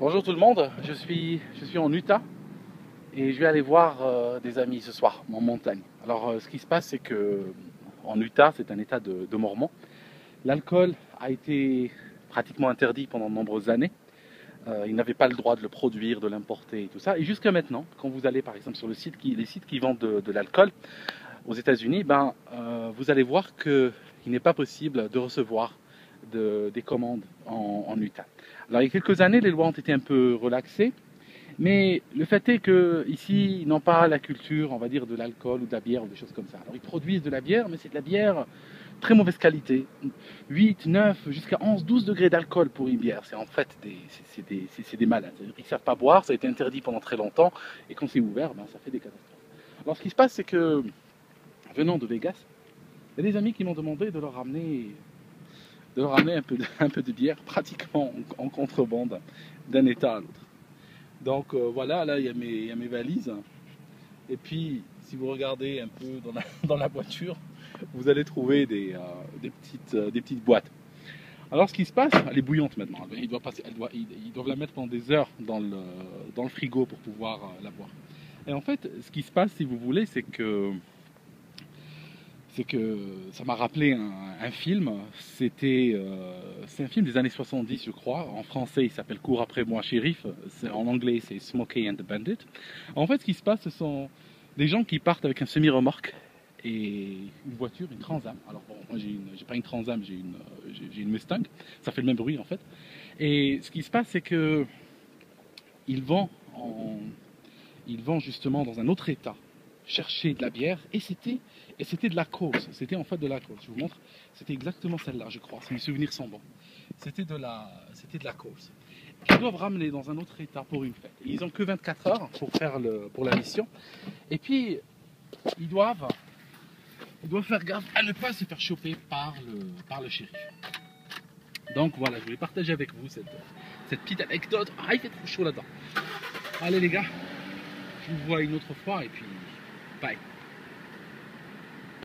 Bonjour tout le monde, je suis en Utah et je vais aller voir des amis ce soir en montagne. Alors ce qui se passe c'est que en Utah, c'est un état de Mormon. L'alcool a été pratiquement interdit pendant de nombreuses années. Ils n'avaient pas le droit de le produire, de l'importer et tout ça. Et jusqu'à maintenant, quand vous allez par exemple sur les sites qui vendent de l'alcool aux États-Unis, vous allez voir qu'il n'est pas possible de recevoir des commandes en Utah. Alors il y a quelques années, les lois ont été un peu relaxées, mais le fait est qu'ici, ils n'ont pas la culture, on va dire, de l'alcool ou de la bière ou des choses comme ça. Alors ils produisent de la bière, mais c'est de la bière très mauvaise qualité. 8, 9, jusqu'à 11, 12 degrés d'alcool pour une bière. C'est en fait des malades. Ils ne savent pas boire, ça a été interdit pendant très longtemps, et quand c'est ouvert, ça fait des catastrophes. Alors ce qui se passe, c'est que, venant de Vegas, il y a des amis qui m'ont demandé de leur ramener un peu de bière, pratiquement en contrebande, d'un état à l'autre. Donc voilà, là il y a mes valises. Et puis, si vous regardez un peu dans la voiture, vous allez trouver des petites boîtes. Alors ce qui se passe, elle est bouillante maintenant. Ils doivent la mettre pendant des heures dans le frigo pour pouvoir la boire. Et en fait, ce qui se passe, si vous voulez, c'est que ça m'a rappelé un film. C'est un film des années 70, je crois. En français, il s'appelle Cours après moi, shérif. En anglais, c'est Smokey and the Bandit. En fait, ce qui se passe, ce sont des gens qui partent avec un semi-remorque et une voiture, une Trans Am. Alors bon, moi j'ai pas une Trans Am, j'ai une Mustang. Ça fait le même bruit en fait. Et ce qui se passe, c'est que ils vont en, ils vont justement dans un autre état chercher de la bière et c'était de la cause. C'était en fait de la cause. Je vous montre. C'était exactement celle-là, je crois. Si mes souvenirs sont bons. C'était de la cause. Ils doivent ramener dans un autre état pour une fête. Et ils n'ont que 24 heures pour la mission. Et puis ils doivent faire gaffe à ne pas se faire choper par le shérif. Donc voilà, je voulais partager avec vous cette petite anecdote. Ah, il fait trop chaud là-dedans. Allez les gars, je vous vois une autre fois et puis bye.